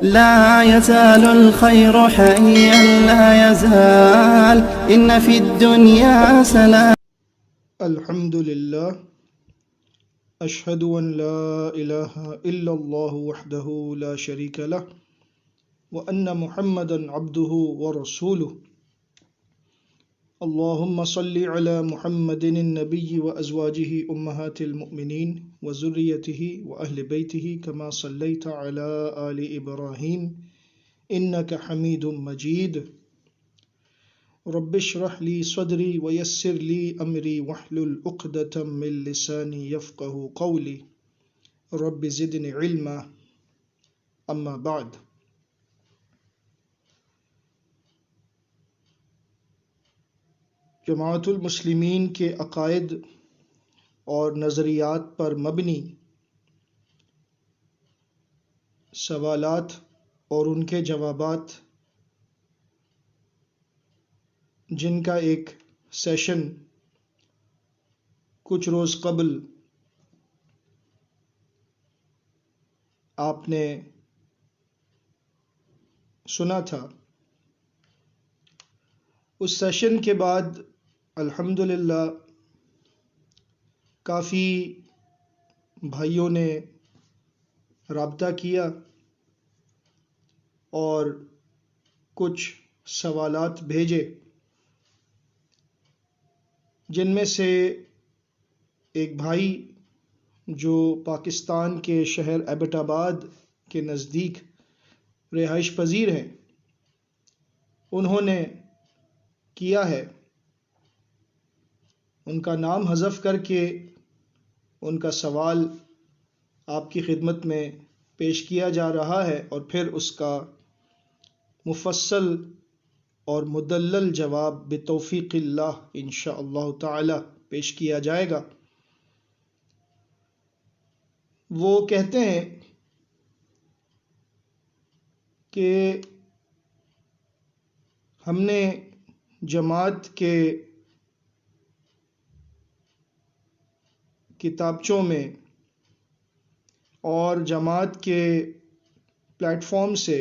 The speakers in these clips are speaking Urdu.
لا يزال الخير حيا لا يزال إن في الدنيا سلام. الحمد للہ اشہد ان لا الہ الا اللہ وحدہ لا شریک لہ وان محمدا عبدہ ورسولہ اللہم صل علی محمد النبی وازواجہ امہات المؤمنین وذریتہ واہل بیتہ کما صلیت علی آل ابراہیم انک حمید مجید رب اشرح لی صدری ویسر لی امری واحلل عقدۃ من لسانی یفقہوا قولی رب زدنی علما اما بعد. جماعت المسلمین کے عقائد اور نظریات پر مبنی سوالات اور ان کے جوابات جن کا ایک سیشن کچھ روز قبل آپ نے سنا تھا، اس سیشن کے بعد الحمدللہ کافی بھائیوں نے رابطہ کیا اور کچھ سوالات بھیجے، جن میں سے ایک بھائی جو پاکستان کے شہر ایبٹ آباد کے نزدیک رہائش پذیر ہیں، انہوں نے کیا ہے، ان کا نام حذف کر کے ان کا سوال آپ کی خدمت میں پیش کیا جا رہا ہے اور پھر اس کا مفصل اور مدلل جواب بتوفیق اللہ انشاء اللہ تعالی پیش کیا جائے گا. وہ کہتے ہیں کہ ہم نے جماعت کے کتابچوں میں اور جماعت کے پلیٹ فارم سے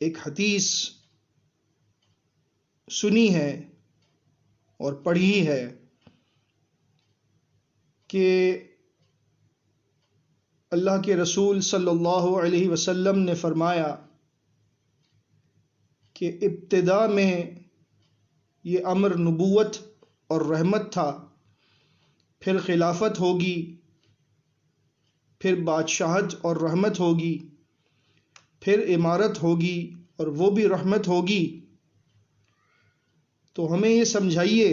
ایک حدیث سنی ہے اور پڑھی ہے کہ اللہ کے رسول صلی اللہ علیہ وسلم نے فرمایا کہ ابتدا میں یہ امر نبوت اور رحمت تھا، پھر خلافت ہوگی، پھر بادشاہت اور رحمت ہوگی، پھر امارت ہوگی اور وہ بھی رحمت ہوگی. تو ہمیں یہ سمجھائیے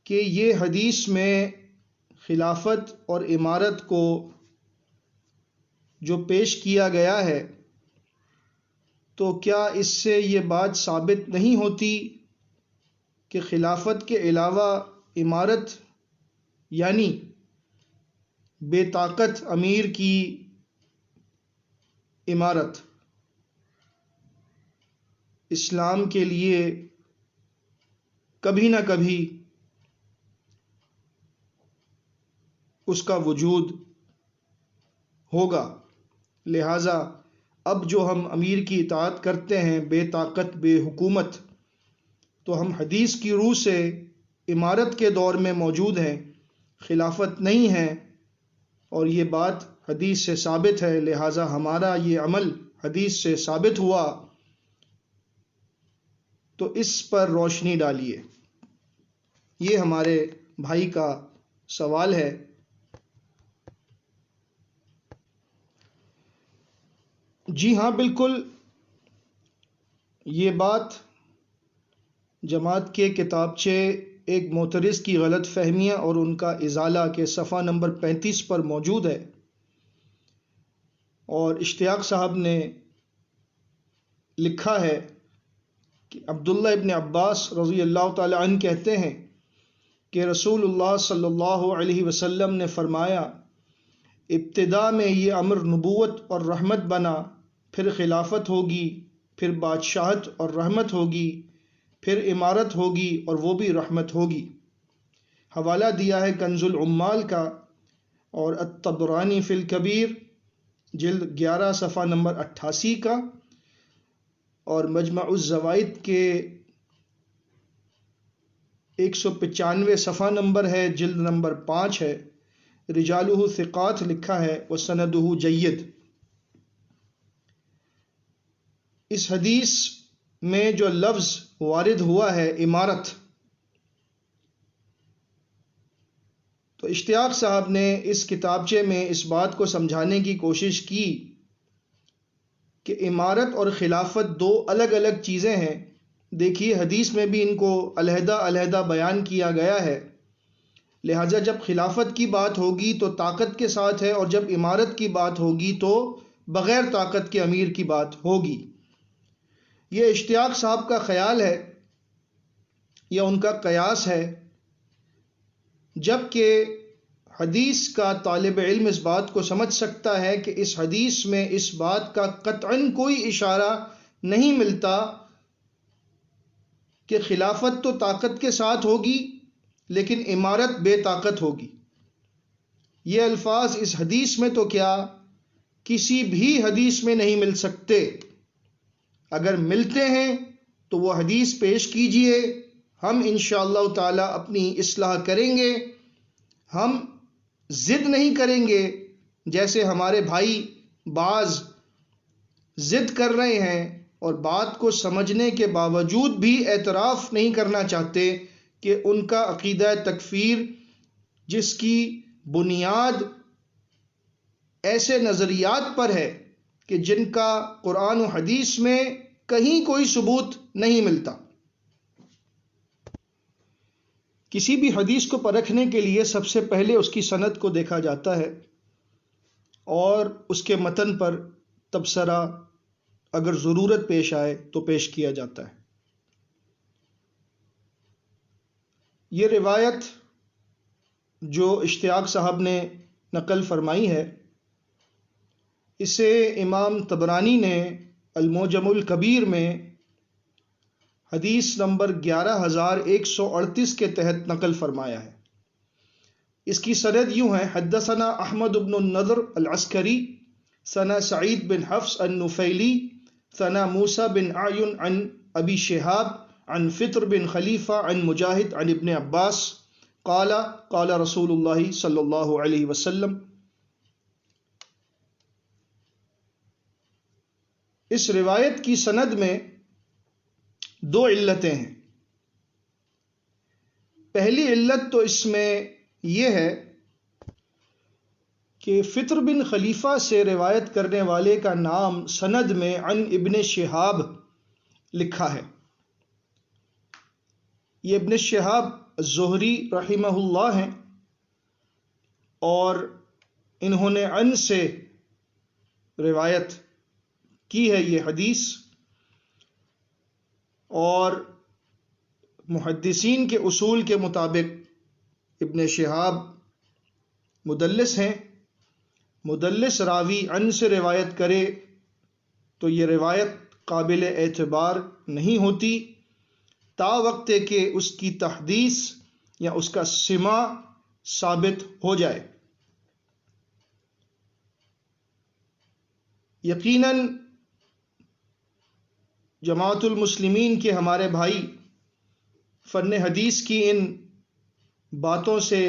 کہ یہ حدیث میں خلافت اور امارت کو جو پیش کیا گیا ہے، تو کیا اس سے یہ بات ثابت نہیں ہوتی کہ خلافت کے علاوہ امارت یعنی بے طاقت امیر کی امارت اسلام کے لیے کبھی نہ کبھی اس کا وجود ہوگا؟ لہٰذا اب جو ہم امیر کی اطاعت کرتے ہیں بے طاقت بے حکومت، تو ہم حدیث کی روح سے امارت کے دور میں موجود ہیں، خلافت نہیں ہے، اور یہ بات حدیث سے ثابت ہے. لہٰذا ہمارا یہ عمل حدیث سے ثابت ہوا، تو اس پر روشنی ڈالیے. یہ ہمارے بھائی کا سوال ہے. جی ہاں، بالکل یہ بات جماعت کے کتابچے ایک معترض کی غلط فہمیاں اور ان کا ازالہ کے صفحہ نمبر 35 پر موجود ہے، اور اشتیاق صاحب نے لکھا ہے کہ عبداللہ ابن عباس رضی اللہ تعالی عنہ کہتے ہیں کہ رسول اللہ صلی اللہ علیہ وسلم نے فرمایا، ابتدا میں یہ امر نبوت اور رحمت بنا، پھر خلافت ہوگی، پھر بادشاہت اور رحمت ہوگی، پھر امارت ہوگی اور وہ بھی رحمت ہوگی. حوالہ دیا ہے کنز العمال کا اور الطبرانی فی الکبیر جلد 11 صفحہ نمبر 88 کا، اور مجمع الزوائد کے 195 صفحہ نمبر ہے، جلد نمبر 5 ہے، رجالہ ثقات لکھا ہے، وسندہ جید۔ اس حدیث میں جو لفظ وارد ہوا ہے امارت، تو اشتیاق صاحب نے اس کتابچے میں اس بات کو سمجھانے کی کوشش کی کہ امارت اور خلافت دو الگ الگ چیزیں ہیں۔ دیکھیے حدیث میں بھی ان کو علیحدہ علیحدہ بیان کیا گیا ہے، لہٰذا جب خلافت کی بات ہوگی تو طاقت کے ساتھ ہے، اور جب امارت کی بات ہوگی تو بغیر طاقت کے امیر کی بات ہوگی۔ یہ اشتیاق صاحب کا خیال ہے یا ان کا قیاس ہے، جبکہ حدیث کا طالب علم اس بات کو سمجھ سکتا ہے کہ اس حدیث میں اس بات کا قطعاً کوئی اشارہ نہیں ملتا کہ خلافت تو طاقت کے ساتھ ہوگی لیکن امارت بے طاقت ہوگی۔ یہ الفاظ اس حدیث میں تو کیا کسی بھی حدیث میں نہیں مل سکتے۔ اگر ملتے ہیں تو وہ حدیث پیش کیجئے، ہم انشاءاللہ تعالی اپنی اصلاح کریں گے۔ ہم ضد نہیں کریں گے جیسے ہمارے بھائی بعض ضد کر رہے ہیں اور بات کو سمجھنے کے باوجود بھی اعتراف نہیں کرنا چاہتے کہ ان کا عقیدہ تکفیر، جس کی بنیاد ایسے نظریات پر ہے کہ جن کا قرآن و حدیث میں کہیں کوئی ثبوت نہیں ملتا۔ کسی بھی حدیث کو پرکھنے کے لیے سب سے پہلے اس کی سند کو دیکھا جاتا ہے اور اس کے متن پر تبصرہ اگر ضرورت پیش آئے تو پیش کیا جاتا ہے۔ یہ روایت جو اشتیاق صاحب نے نقل فرمائی ہے، اسے امام طبرانی نے المعجم الکبیر میں حدیث نمبر 11138 کے تحت نقل فرمایا ہے۔ اس کی سند یوں ہے: حدثنا احمد بن النضر العسکری ثنا سعید بن حفص النفیلی ثنا موسیٰ بن اعین عن ابی شہاب عن فطر بن خلیفہ عن مجاہد عن ابن عباس قال قال رسول اللہ صلی اللہ علیہ وسلم۔ اس روایت کی سند میں دو علتیں ہیں۔ پہلی علت تو اس میں یہ ہے کہ فطر بن خلیفہ سے روایت کرنے والے کا نام سند میں عن ابن شہاب لکھا ہے۔ یہ ابن شہاب الزہری رحمہ اللہ ہیں اور انہوں نے عن سے روایت کی ہے یہ حدیث، اور محدثین کے اصول کے مطابق ابن شہاب مدلس ہیں۔ مدلس راوی عن سے روایت کرے تو یہ روایت قابل اعتبار نہیں ہوتی تا وقت کہ اس کی تحدیث یا اس کا سماع ثابت ہو جائے۔ یقیناً جماعت المسلمین کے ہمارے بھائی فن حدیث کی ان باتوں سے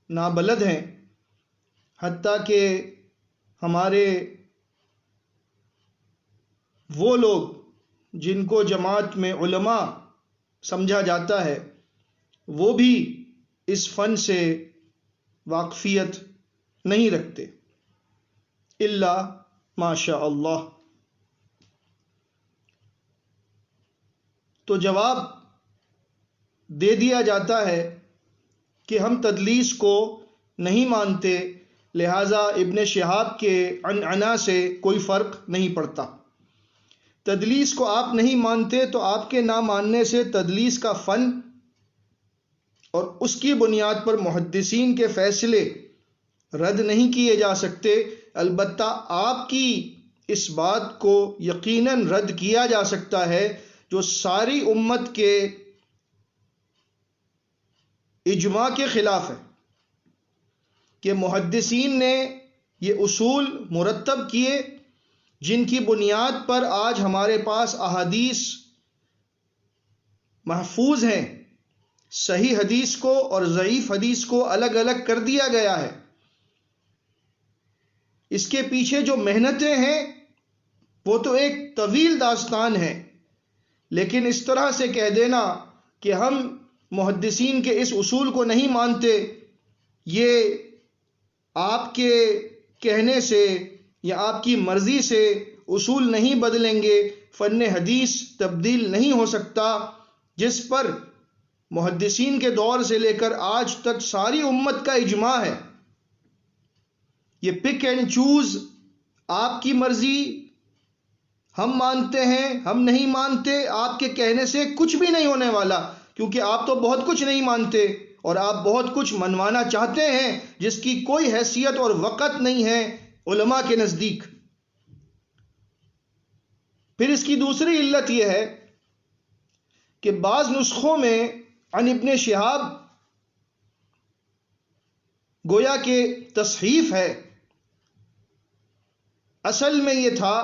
نابلد ہیں، حتیٰ کہ ہمارے وہ لوگ جن کو جماعت میں علماء سمجھا جاتا ہے وہ بھی اس فن سے واقفیت نہیں رکھتے، الا ماشاء اللہ۔ تو جواب دے دیا جاتا ہے کہ ہم تدلیس کو نہیں مانتے، لہٰذا ابن شہاب کے عنعنہ سے کوئی فرق نہیں پڑتا۔ تدلیس کو آپ نہیں مانتے تو آپ کے نہ ماننے سے تدلیس کا فن اور اس کی بنیاد پر محدثین کے فیصلے رد نہیں کیے جا سکتے، البتہ آپ کی اس بات کو یقیناً رد کیا جا سکتا ہے جو ساری امت کے اجماع کے خلاف ہے، کہ محدثین نے یہ اصول مرتب کیے جن کی بنیاد پر آج ہمارے پاس احادیث محفوظ ہیں. صحیح حدیث کو اور ضعیف حدیث کو الگ الگ کر دیا گیا ہے. اس کے پیچھے جو محنتیں ہیں وہ تو ایک طویل داستان ہے، لیکن اس طرح سے کہہ دینا کہ ہم محدثین کے اس اصول کو نہیں مانتے، یہ آپ کے کہنے سے یا آپ کی مرضی سے اصول نہیں بدلیں گے، فن حدیث تبدیل نہیں ہو سکتا جس پر محدثین کے دور سے لے کر آج تک ساری امت کا اجماع ہے. یہ پک اینڈ چوز، آپ کی مرضی، ہم مانتے ہیں ہم نہیں مانتے، آپ کے کہنے سے کچھ بھی نہیں ہونے والا، کیونکہ آپ تو بہت کچھ نہیں مانتے اور آپ بہت کچھ منوانا چاہتے ہیں جس کی کوئی حیثیت اور وقت نہیں ہے علماء کے نزدیک. پھر اس کی دوسری علت یہ ہے کہ بعض نسخوں میں عن ابن شہاب گویا کہ تصحیف ہے، اصل میں یہ تھا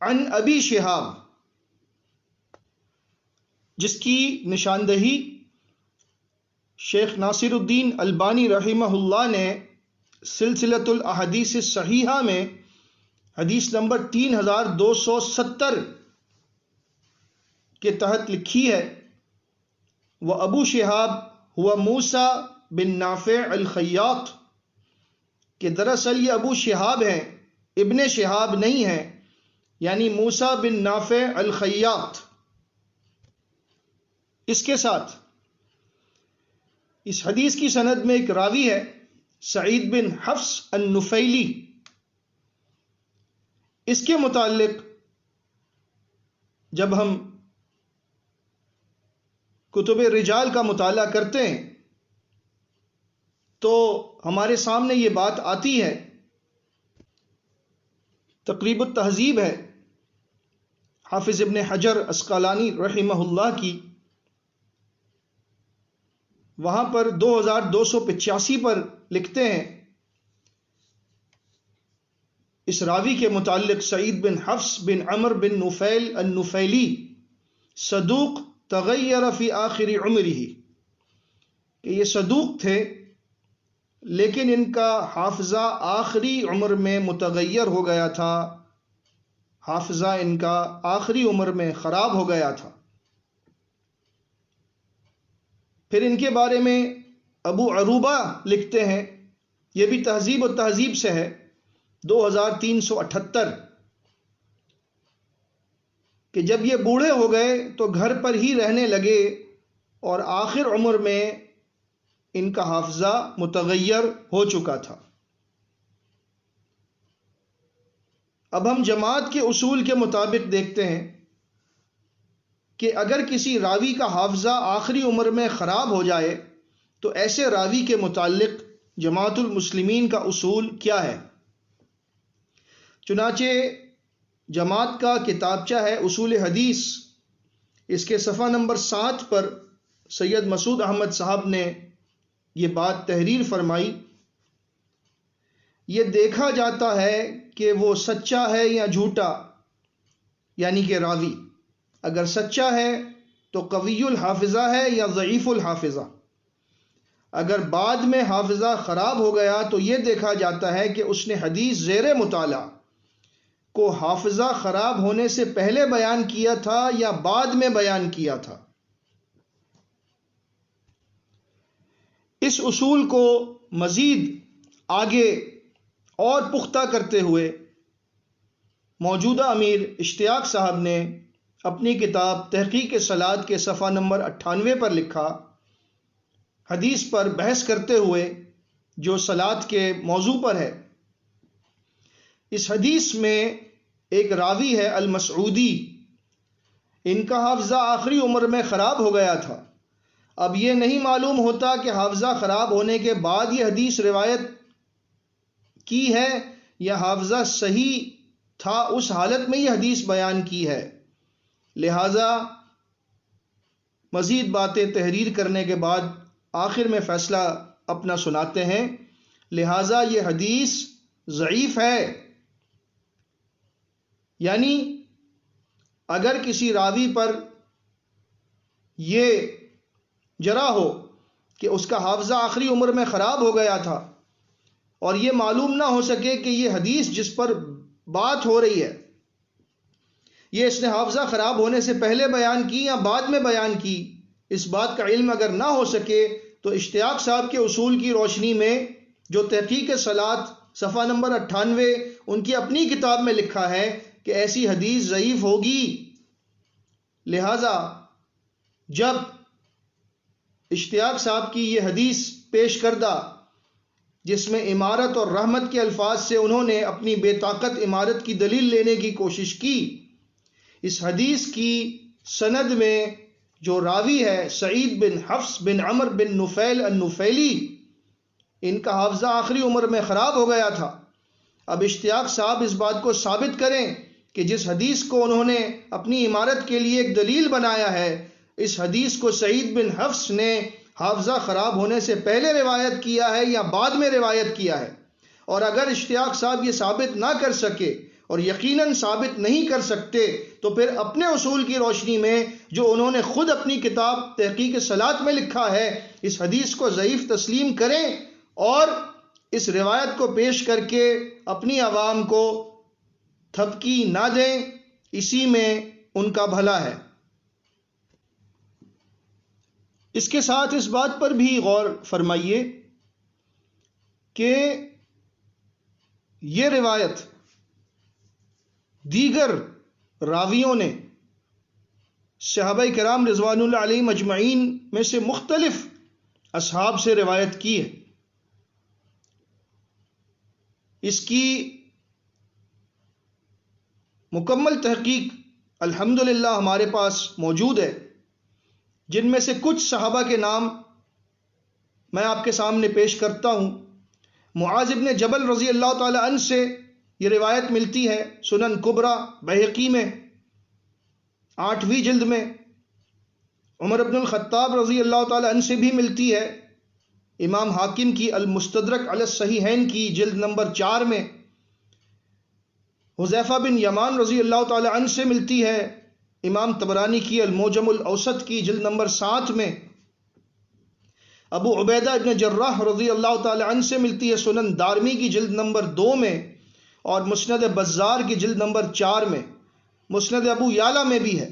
عن ابی شہاب، جس کی نشاندہی شیخ ناصر الدین البانی رحمہ اللہ نے سلسلۃ الاحادیث الصحیحہ میں حدیث نمبر 3270 کے تحت لکھی ہے. وہ ابو شہاب ہوا موسیٰ بن نافع الخیاط، کہ دراصل یہ ابو شہاب ہیں، ابن شہاب نہیں ہیں، یعنی موسیٰ بن نافع الخیاط. اس کے ساتھ اس حدیث کی سند میں ایک راوی ہے سعید بن حفص النفیلی. اس کے متعلق جب ہم کتب رجال کا مطالعہ کرتے ہیں تو ہمارے سامنے یہ بات آتی ہے. تقریب التہذیب ہے حافظ ابن حجر عسقلانی رحمہ اللہ کی، وہاں پر 2285 پر لکھتے ہیں اس راوی کے متعلق سعید بن حفص بن عمر بن نفیل النفیلی صدوق تغیر فی آخر عمرہ، کہ یہ صدوق تھے لیکن ان کا حافظہ آخری عمر میں متغیر ہو گیا تھا، حافظہ ان کا آخری عمر میں خراب ہو گیا تھا. پھر ان کے بارے میں ابو عروبہ لکھتے ہیں، یہ بھی تہذیب و تہذیب سے ہے 2378، کہ جب یہ بوڑھے ہو گئے تو گھر پر ہی رہنے لگے اور آخر عمر میں ان کا حافظہ متغیر ہو چکا تھا. اب ہم جماعت کے اصول کے مطابق دیکھتے ہیں کہ اگر کسی راوی کا حافظہ آخری عمر میں خراب ہو جائے تو ایسے راوی کے متعلق جماعت المسلمین کا اصول کیا ہے. چنانچہ جماعت کا کتابچہ ہے اصول حدیث، اس کے صفحہ نمبر 7 پر سید مسعود احمد صاحب نے یہ بات تحریر فرمائی. یہ دیکھا جاتا ہے کہ وہ سچا ہے یا جھوٹا، یعنی کہ راوی اگر سچا ہے تو قوی الحافظہ ہے یا ضعیف الحافظہ. اگر بعد میں حافظہ خراب ہو گیا تو یہ دیکھا جاتا ہے کہ اس نے حدیث زیر مطالعہ کو حافظہ خراب ہونے سے پہلے بیان کیا تھا یا بعد میں بیان کیا تھا. اس اصول کو مزید آگے اور پختہ کرتے ہوئے موجودہ امیر اشتیاق صاحب نے اپنی کتاب تحقیق صلاۃ کے صفحہ نمبر 98 پر لکھا، حدیث پر بحث کرتے ہوئے جو صلاۃ کے موضوع پر ہے. اس حدیث میں ایک راوی ہے المسعودی، ان کا حافظہ آخری عمر میں خراب ہو گیا تھا. اب یہ نہیں معلوم ہوتا کہ حافظہ خراب ہونے کے بعد یہ حدیث روایت کی ہے یا حافظہ صحیح تھا اس حالت میں یہ حدیث بیان کی ہے. لہذا مزید باتیں تحریر کرنے کے بعد آخر میں فیصلہ اپنا سناتے ہیں. لہٰذا یہ حدیث ضعیف ہے. یعنی اگر کسی راوی پر یہ جرح ہو کہ اس کا حافظہ آخری عمر میں خراب ہو گیا تھا اور یہ معلوم نہ ہو سکے کہ یہ حدیث جس پر بات ہو رہی ہے یہ اس نے حافظہ خراب ہونے سے پہلے بیان کی یا بعد میں بیان کی، اس بات کا علم اگر نہ ہو سکے تو اشتیاق صاحب کے اصول کی روشنی میں جو تحقیق صلاۃ صفحہ نمبر 98 ان کی اپنی کتاب میں لکھا ہے کہ ایسی حدیث ضعیف ہوگی. لہذا جب اشتیاق صاحب کی یہ حدیث پیش کردہ جس میں امارت اور رحمت کے الفاظ سے انہوں نے اپنی بے طاقت امارت کی دلیل لینے کی کوشش کی، اس حدیث کی سند میں جو راوی ہے سعید بن حفص بن عمر بن نفیل النفیلی، ان کا حافظہ آخری عمر میں خراب ہو گیا تھا. اب اشتیاق صاحب اس بات کو ثابت کریں کہ جس حدیث کو انہوں نے اپنی امارت کے لیے ایک دلیل بنایا ہے، اس حدیث کو سعید بن حفص نے حافظہ خراب ہونے سے پہلے روایت کیا ہے یا بعد میں روایت کیا ہے. اور اگر اشتیاق صاحب یہ ثابت نہ کر سکے اور یقیناً ثابت نہیں کر سکتے تو پھر اپنے اصول کی روشنی میں جو انہوں نے خود اپنی کتاب تحقیق صلاۃ میں لکھا ہے اس حدیث کو ضعیف تسلیم کریں اور اس روایت کو پیش کر کے اپنی عوام کو تھپکی نہ دیں، اسی میں ان کا بھلا ہے. اس کے ساتھ اس بات پر بھی غور فرمائیے کہ یہ روایت دیگر راویوں نے صحابہ کرام رضوان اللہ علیہم اجمعین میں سے مختلف اصحاب سے روایت کی ہے. اس کی مکمل تحقیق الحمدللہ ہمارے پاس موجود ہے، جن میں سے کچھ صحابہ کے نام میں آپ کے سامنے پیش کرتا ہوں. معاذ بن جبل رضی اللہ تعالی عنہ سے یہ روایت ملتی ہے سنن کبریٰ بہقی میں 8ویں جلد میں. عمر بن الخطاب رضی اللہ تعالی عنہ سے بھی ملتی ہے امام حاکم کی المستدرک علی الصحیحین کی جلد نمبر 4 میں. حذیفہ بن یمان رضی اللہ تعالی عنہ سے ملتی ہے امام طبرانی کی المعجم الاوسط کی جلد نمبر 7 میں. ابو عبیدہ ابن جراح رضی اللہ تعالی عنہ سے ملتی ہے سنن دارمی کی جلد نمبر 2 میں اور مسند بزار کی جلد نمبر 4 میں. مسند ابو یعلا میں بھی ہے.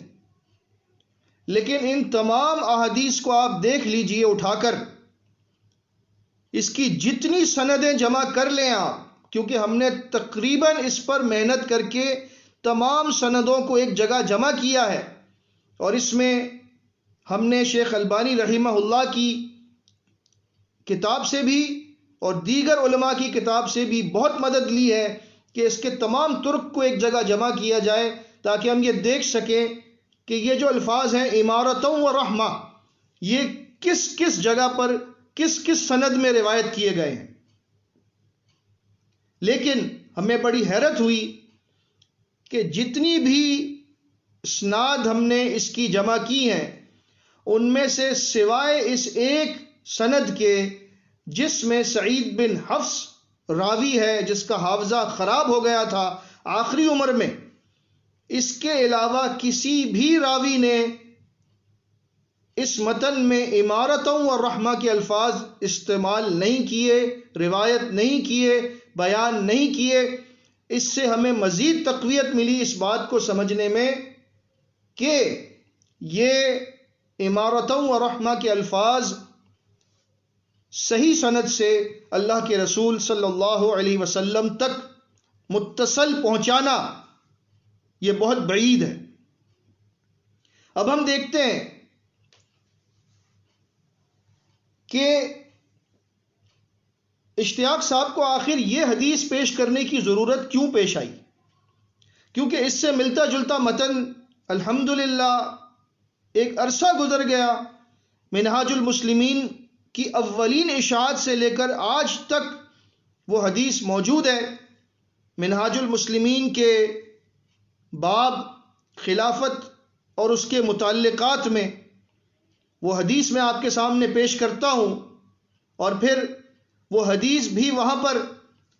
لیکن ان تمام احادیث کو آپ دیکھ لیجئے اٹھا کر، اس کی جتنی سندیں جمع کر لیں آپ، کیونکہ ہم نے تقریباً اس پر محنت کر کے تمام سندوں کو ایک جگہ جمع کیا ہے اور اس میں ہم نے شیخ البانی رحمہ اللہ کی کتاب سے بھی اور دیگر علماء کی کتاب سے بھی بہت مدد لی ہے کہ اس کے تمام طرق کو ایک جگہ جمع کیا جائے تاکہ ہم یہ دیکھ سکیں کہ یہ جو الفاظ ہیں امارتوں و رحمہ یہ کس کس جگہ پر کس کس سند میں روایت کیے گئے ہیں. لیکن ہمیں بڑی حیرت ہوئی کہ جتنی بھی اسناد ہم نے اس کی جمع کی ہیں ان میں سے سوائے اس ایک سند کے جس میں سعید بن حفص راوی ہے جس کا حافظہ خراب ہو گیا تھا آخری عمر میں، اس کے علاوہ کسی بھی راوی نے اس متن میں امارتوں اور رحمہ کے الفاظ استعمال نہیں کیے، روایت نہیں کیے، بیان نہیں کیے. اس سے ہمیں مزید تقویت ملی اس بات کو سمجھنے میں کہ یہ امارتوں و رحمہ کے الفاظ صحیح سند سے اللہ کے رسول صلی اللہ علیہ وسلم تک متصل پہنچانا یہ بہت بعید ہے. اب ہم دیکھتے ہیں کہ اشتیاق صاحب کو آخر یہ حدیث پیش کرنے کی ضرورت کیوں پیش آئی، کیونکہ اس سے ملتا جلتا متن الحمدللہ ایک عرصہ گزر گیا، منہاج المسلمین کی اولین اشاعت سے لے کر آج تک وہ حدیث موجود ہے. منہاج المسلمین کے باب خلافت اور اس کے متعلقات میں وہ حدیث میں آپ کے سامنے پیش کرتا ہوں، اور پھر وہ حدیث بھی وہاں پر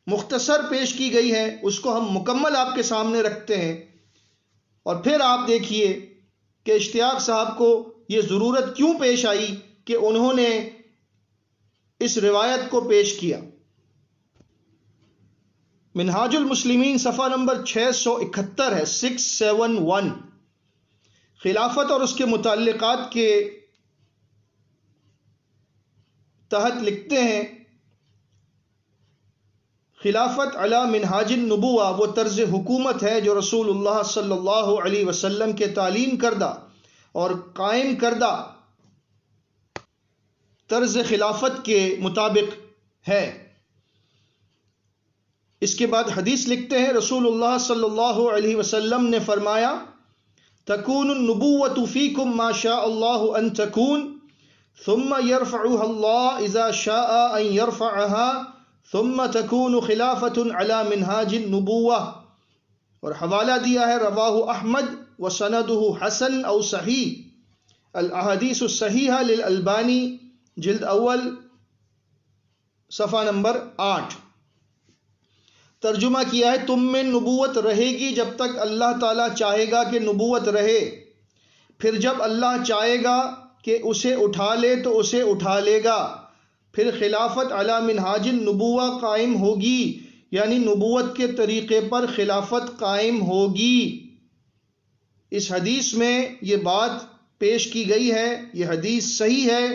مختصر پیش کی گئی ہے، اس کو ہم مکمل آپ کے سامنے رکھتے ہیں۔ اور پھر آپ دیکھیے کہ اشتیاق صاحب کو یہ ضرورت کیوں پیش آئی کہ انہوں نے اس روایت کو پیش کیا۔ منہاج المسلمین صفحہ نمبر 671 ہے، 671، خلافت اور اس کے متعلقات کے تحت لکھتے ہیں، خلافت علی منہاج النبوہ وہ طرز حکومت ہے جو رسول اللہ صلی اللہ علیہ وسلم کے تعلیم کردہ اور قائم کردہ طرز خلافت کے مطابق ہے۔ اس کے بعد حدیث لکھتے ہیں، رسول اللہ صلی اللہ علیہ وسلم نے فرمایا، تکون النبوۃ فیکم ما شاء اللہ ان تکون ثم يرفعها اللہ اذا شاء ان يرفعها ثم تکون خلافت علی منہاج النبوہ، اور حوالہ دیا ہے رواہ احمد وسندہ حسن او صحیح، الاحادیث الصحیحہ للالبانی جلد اول صفحہ نمبر 8۔ ترجمہ کیا ہے، تم میں نبوت رہے گی جب تک اللہ تعالیٰ چاہے گا کہ نبوت رہے، پھر جب اللہ چاہے گا کہ اسے اٹھا لے تو اسے اٹھا لے گا، پھر خلافت علی منہاج النبوہ قائم ہوگی، یعنی نبوت کے طریقے پر خلافت قائم ہوگی۔ اس حدیث میں یہ بات پیش کی گئی ہے، یہ حدیث صحیح ہے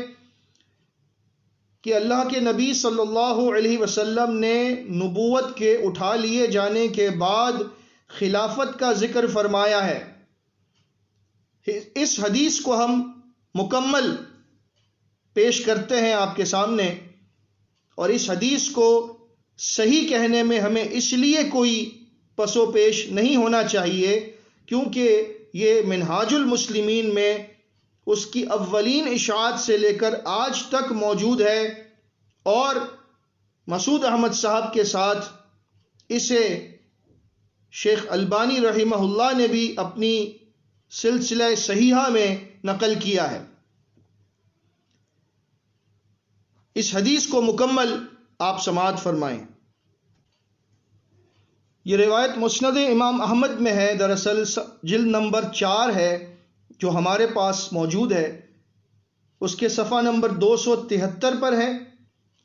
کہ اللہ کے نبی صلی اللہ علیہ وسلم نے نبوت کے اٹھا لیے جانے کے بعد خلافت کا ذکر فرمایا ہے۔ اس حدیث کو ہم مکمل پیش کرتے ہیں آپ کے سامنے، اور اس حدیث کو صحیح کہنے میں ہمیں اس لیے کوئی پس و پیش نہیں ہونا چاہیے کیونکہ یہ منہاج المسلمین میں اس کی اولین اشاعت سے لے کر آج تک موجود ہے، اور مسعود احمد صاحب کے ساتھ اسے شیخ البانی رحمہ اللہ نے بھی اپنی سلسلہ صحیحہ میں نقل کیا ہے۔ اس حدیث کو مکمل آپ سماعت فرمائیں۔ یہ روایت مسند امام احمد میں ہے، دراصل جلد نمبر 4 ہے جو ہمارے پاس موجود ہے، اس کے صفحہ نمبر 273 پر ہے۔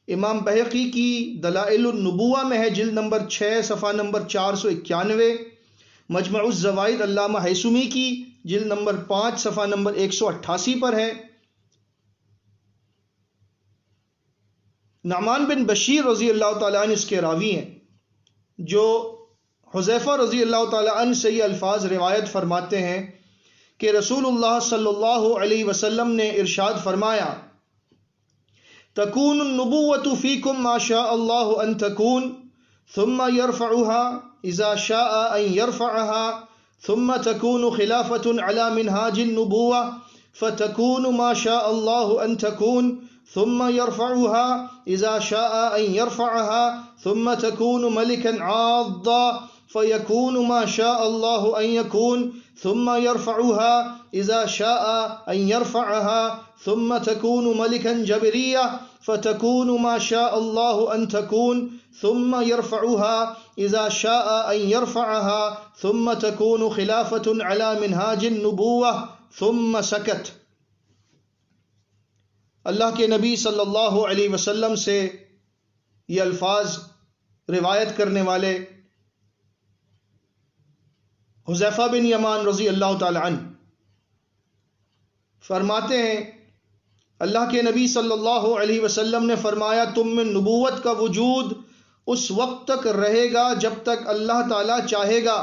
امام بہقی کی دلائل النبوہ میں ہے، جلد نمبر 6 صفحہ نمبر 491۔ مجمع الزوائد علامہ حیثمی کی جلد نمبر 5 صفحہ نمبر 188 پر ہے۔ نعمان بن بشیر رضی اللہ تعالیٰ عنہ اس کے راوی ہیں، جو حذیفہ رضی اللہ تعالیٰ عنہ سے یہ الفاظ روایت فرماتے ہیں کہ رسول اللہ صلی اللہ علیہ وسلم نے ارشاد فرمایا، تکون النبوۃ فیکم ما شاء اللہ ان تکون ثم يرفعها اذا شاء ان يرفعها ثم تکون خلافت علی منہاج النبوہ فتکون ما شاء اللہ ان تکون ثم يرفعها اذا شاء ان يرفعها ثم تكون ملكا عاضا فيكون ما شاء الله ان يكون ثم يرفعها اذا شاء ان يرفعها ثم تكون ملكا جبريا فتكون ما شاء الله ان تكون ثم يرفعها اذا شاء ان يرفعها ثم تكون خلافة على منهاج النبوة ثم سكت۔ اللہ کے نبی صلی اللہ علیہ وسلم سے یہ الفاظ روایت کرنے والے حذیفہ بن یمان رضی اللہ تعالی عنہ فرماتے ہیں، اللہ کے نبی صلی اللہ علیہ وسلم نے فرمایا، تم میں نبوت کا وجود اس وقت تک رہے گا جب تک اللہ تعالیٰ چاہے گا،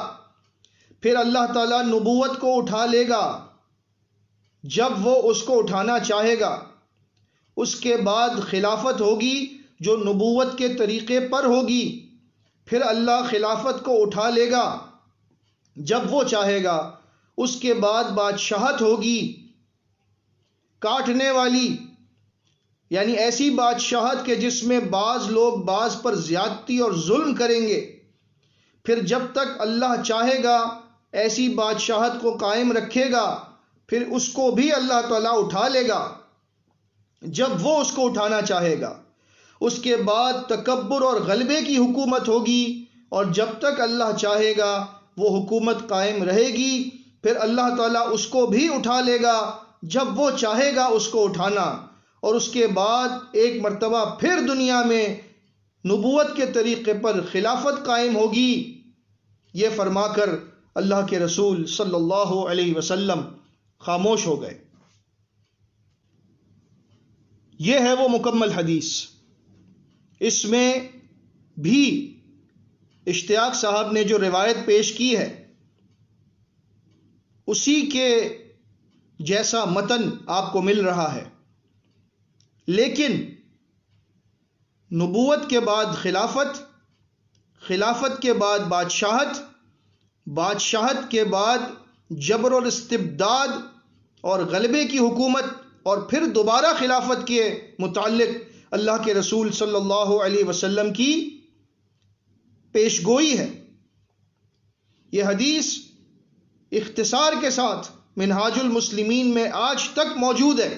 پھر اللہ تعالیٰ نبوت کو اٹھا لے گا جب وہ اس کو اٹھانا چاہے گا، اس کے بعد خلافت ہوگی جو نبوت کے طریقے پر ہوگی، پھر اللہ خلافت کو اٹھا لے گا جب وہ چاہے گا، اس کے بعد بادشاہت ہوگی کاٹنے والی، یعنی ایسی بادشاہت کہ جس میں بعض لوگ بعض پر زیادتی اور ظلم کریں گے، پھر جب تک اللہ چاہے گا ایسی بادشاہت کو قائم رکھے گا، پھر اس کو بھی اللہ تعالیٰ اٹھا لے گا جب وہ اس کو اٹھانا چاہے گا، اس کے بعد تکبر اور غلبے کی حکومت ہوگی، اور جب تک اللہ چاہے گا وہ حکومت قائم رہے گی، پھر اللہ تعالیٰ اس کو بھی اٹھا لے گا جب وہ چاہے گا اس کو اٹھانا، اور اس کے بعد ایک مرتبہ پھر دنیا میں نبوت کے طریقے پر خلافت قائم ہوگی۔ یہ فرما کر اللہ کے رسول صلی اللہ علیہ وسلم خاموش ہو گئے۔ یہ ہے وہ مکمل حدیث۔ اس میں بھی اشتیاق صاحب نے جو روایت پیش کی ہے اسی کے جیسا متن آپ کو مل رہا ہے، لیکن نبوت کے بعد خلافت، خلافت کے بعد بادشاہت، بادشاہت کے بعد جبر اور استبداد اور غلبے کی حکومت، اور پھر دوبارہ خلافت کے متعلق اللہ کے رسول صلی اللہ علیہ وسلم کی پیشگوئی ہے۔ یہ حدیث اختصار کے ساتھ منہاج المسلمین میں آج تک موجود ہے۔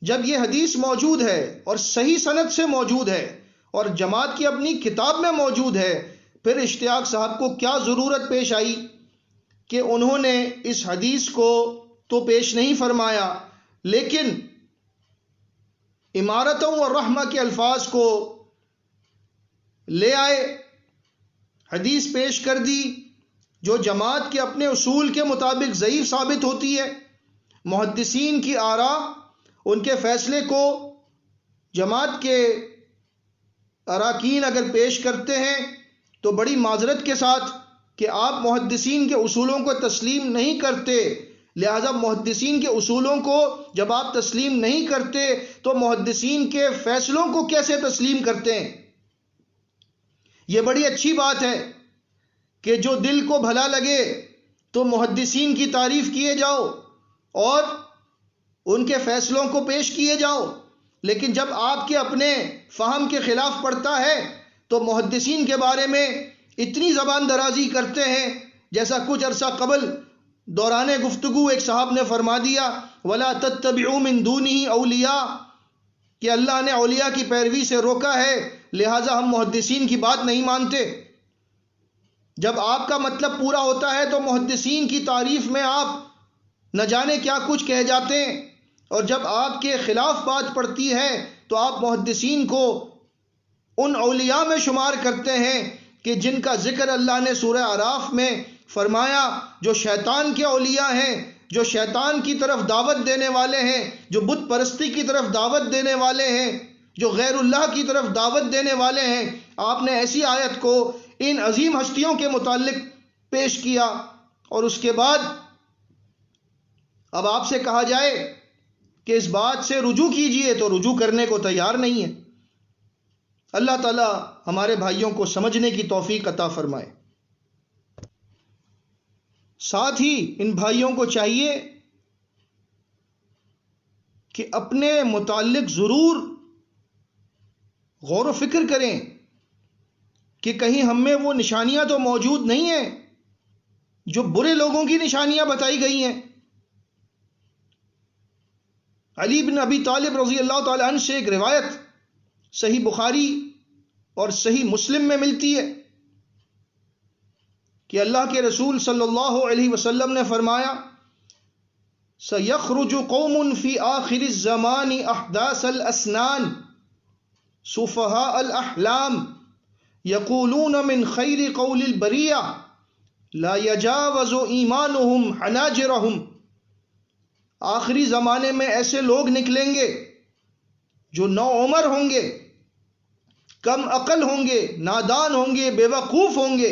جب یہ حدیث موجود ہے اور صحیح سند سے موجود ہے اور جماعت کی اپنی کتاب میں موجود ہے، پھر اشتیاق صاحب کو کیا ضرورت پیش آئی کہ انہوں نے اس حدیث کو تو پیش نہیں فرمایا، لیکن امارتوں اور رحمہ کے الفاظ کو لے آئے، حدیث پیش کر دی جو جماعت کے اپنے اصول کے مطابق ضعیف ثابت ہوتی ہے۔ محدثین کی آراء، ان کے فیصلے کو جماعت کے اراکین اگر پیش کرتے ہیں تو بڑی معذرت کے ساتھ کہ آپ محدثین کے اصولوں کو تسلیم نہیں کرتے، لہذا محدثین کے اصولوں کو جب آپ تسلیم نہیں کرتے تو محدثین کے فیصلوں کو کیسے تسلیم کرتے ہیں؟ یہ بڑی اچھی بات ہے کہ جو دل کو بھلا لگے تو محدثین کی تعریف کیے جاؤ اور ان کے فیصلوں کو پیش کیے جاؤ، لیکن جب آپ کے اپنے فہم کے خلاف پڑتا ہے تو محدثین کے بارے میں اتنی زبان درازی کرتے ہیں، جیسا کچھ عرصہ قبل دوران گفتگو ایک صاحب نے فرما دیا وَلَا تَتَّبِعُوا مِن دُونِهِ أَوْلِيَاءَ، کہ اللہ نے اولیاء کی پیروی سے روکا ہے، لہٰذا ہم محدثین کی بات نہیں مانتے۔ جب آپ کا مطلب پورا ہوتا ہے تو محدثین کی تعریف میں آپ نہ جانے کیا کچھ کہہ جاتے ہیں، اور جب آپ کے خلاف بات پڑتی ہے تو آپ محدثین کو ان اولیاء میں شمار کرتے ہیں کہ جن کا ذکر اللہ نے سورہ اعراف میں فرمایا، جو شیطان کے اولیاء ہیں، جو شیطان کی طرف دعوت دینے والے ہیں، جو بت پرستی کی طرف دعوت دینے والے ہیں، جو غیر اللہ کی طرف دعوت دینے والے ہیں۔ آپ نے ایسی آیت کو ان عظیم ہستیوں کے متعلق پیش کیا، اور اس کے بعد اب آپ سے کہا جائے کہ اس بات سے رجوع کیجئے تو رجوع کرنے کو تیار نہیں ہے۔ اللہ تعالی ہمارے بھائیوں کو سمجھنے کی توفیق عطا فرمائے۔ ساتھ ہی ان بھائیوں کو چاہیے کہ اپنے متعلق ضرور غور و فکر کریں کہ کہیں ہم میں وہ نشانیاں تو موجود نہیں ہیں جو برے لوگوں کی نشانیاں بتائی گئی ہیں۔ علی بن ابی طالب رضی اللہ تعالی عنہ سے ایک روایت صحیح بخاری اور صحیح مسلم میں ملتی ہے کہ اللہ کے رسول صلی اللہ علیہ وسلم نے فرمایا سَيَخْرُجُ قَوْمٌ فِي آخِرِ الزَّمَانِ أَحْدَاثَ الْأَسْنَانِ سُفَهَاءَ الْأَحْلَامِ يَقُولُونَ مِنْ خَيْرِ قَوْلِ الْبَرِيَّةِ لَا يَجَاوَزُ إِيمَانُهُمْ حَنَاجِرَهُمْ۔ آخری زمانے میں ایسے لوگ نکلیں گے جو نو عمر ہوں گے، کم عقل ہوں گے، نادان ہوں گے، بے وقوف ہوں گے،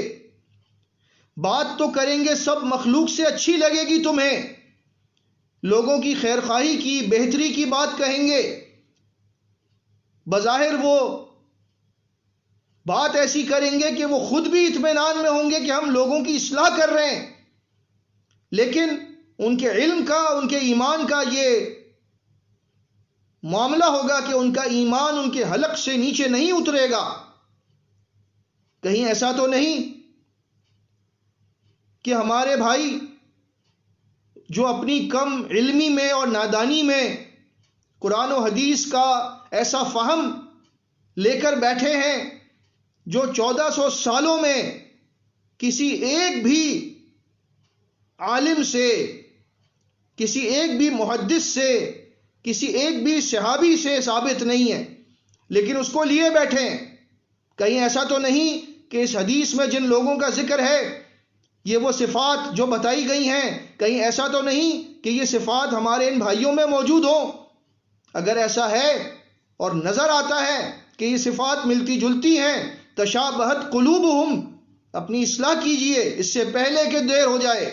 بات تو کریں گے سب مخلوق سے اچھی لگے گی تمہیں، لوگوں کی خیرخواہی کی، بہتری کی بات کہیں گے، بظاہر وہ بات ایسی کریں گے کہ وہ خود بھی اطمینان میں ہوں گے کہ ہم لوگوں کی اصلاح کر رہے ہیں، لیکن ان کے علم کا، ان کے ایمان کا یہ معاملہ ہوگا کہ ان کا ایمان ان کے حلق سے نیچے نہیں اترے گا۔ کہیں ایسا تو نہیں کہ ہمارے بھائی جو اپنی کم علمی میں اور نادانی میں قرآن و حدیث کا ایسا فہم لے کر بیٹھے ہیں جو 1400 سالوں میں کسی ایک بھی عالم سے، کسی ایک بھی محدث سے، کسی ایک بھی صحابی سے ثابت نہیں ہے، لیکن اس کو لیے بیٹھے ہیں۔ کہیں ایسا تو نہیں کہ اس حدیث میں جن لوگوں کا ذکر ہے یہ وہ صفات جو بتائی گئی ہیں، کہیں ایسا تو نہیں کہ یہ صفات ہمارے ان بھائیوں میں موجود ہوں؟ اگر ایسا ہے اور نظر آتا ہے کہ یہ صفات ملتی جلتی ہیں، تشابہت قلوبہم، اپنی اصلاح کیجئے اس سے پہلے کہ دیر ہو جائے۔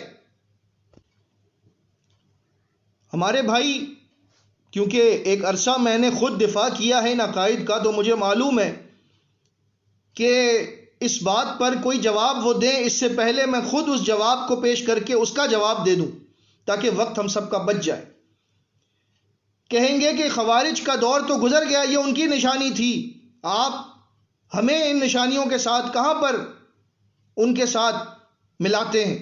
ہمارے بھائی، کیونکہ ایک عرصہ میں نے خود دفاع کیا ہے ان عقائد کا، تو مجھے معلوم ہے کہ اس بات پر کوئی جواب وہ دیں اس سے پہلے میں خود اس جواب کو پیش کر کے اس کا جواب دے دوں تاکہ وقت ہم سب کا بچ جائے۔ کہیں گے کہ خوارج کا دور تو گزر گیا، یہ ان کی نشانی تھی، آپ ہمیں ان نشانیوں کے ساتھ کہاں پر ان کے ساتھ ملاتے ہیں؟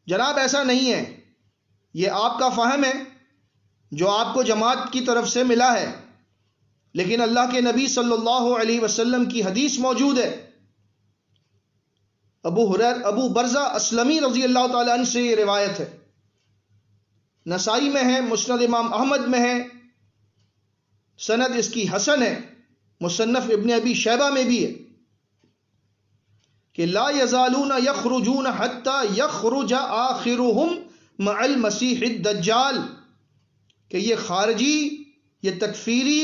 جناب ایسا نہیں ہے، یہ آپ کا فہم ہے جو آپ کو جماعت کی طرف سے ملا ہے، لیکن اللہ کے نبی صلی اللہ علیہ وسلم کی حدیث موجود ہے۔ ابو برزہ اسلمی رضی اللہ تعالیٰ عنہ سے یہ روایت ہے، نسائی میں ہے، مسند امام احمد میں ہے، سند اس کی حسن ہے، مصنف ابن ابی شیبہ میں بھی ہے کہ لا یزالون یخرجون حتی یخرج آخرهم مع المسیح الدجال، کہ یہ خارجی، یہ تکفیری،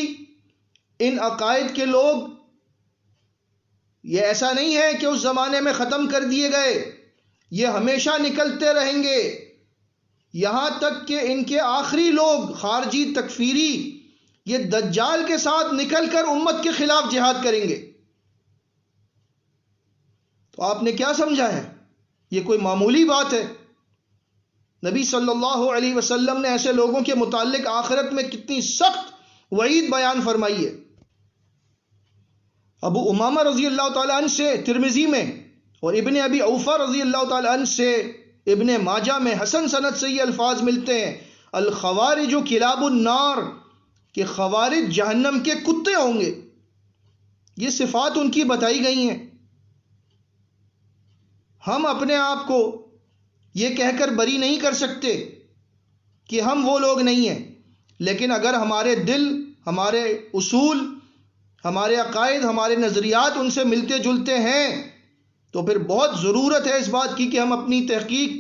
ان عقائد کے لوگ یہ ایسا نہیں ہے کہ اس زمانے میں ختم کر دیے گئے، یہ ہمیشہ نکلتے رہیں گے یہاں تک کہ ان کے آخری لوگ خارجی تکفیری یہ دجال کے ساتھ نکل کر امت کے خلاف جہاد کریں گے۔ تو آپ نے کیا سمجھا ہے؟ یہ کوئی معمولی بات ہے؟ نبی صلی اللہ علیہ وسلم نے ایسے لوگوں کے متعلق آخرت میں کتنی سخت وعید بیان فرمائی ہے۔ ابو امامہ رضی اللہ تعالیٰ عنہ سے ترمذی میں اور ابن ابی اوفا رضی اللہ تعالیٰ عنہ سے ابن ماجہ میں حسن سند سے یہ الفاظ ملتے ہیں، الخوارج کلاب النار، کہ خوارج جہنم کے کتے ہوں گے۔ یہ صفات ان کی بتائی گئی ہیں۔ ہم اپنے آپ کو یہ کہہ کر بری نہیں کر سکتے کہ ہم وہ لوگ نہیں ہیں، لیکن اگر ہمارے دل، ہمارے اصول، ہمارے عقائد، ہمارے نظریات ان سے ملتے جلتے ہیں تو پھر بہت ضرورت ہے اس بات کی کہ ہم اپنی تحقیق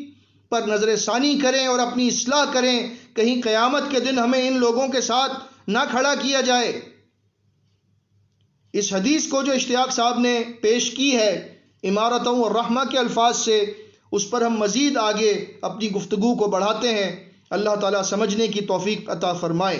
پر نظر ثانی کریں اور اپنی اصلاح کریں، کہیں قیامت کے دن ہمیں ان لوگوں کے ساتھ نہ کھڑا کیا جائے۔ اس حدیث کو جو اشتیاق صاحب نے پیش کی ہے امارتوں اور رحمہ کے الفاظ سے، اس پر ہم مزید آگے اپنی گفتگو کو بڑھاتے ہیں۔ اللہ تعالیٰ سمجھنے کی توفیق عطا فرمائے۔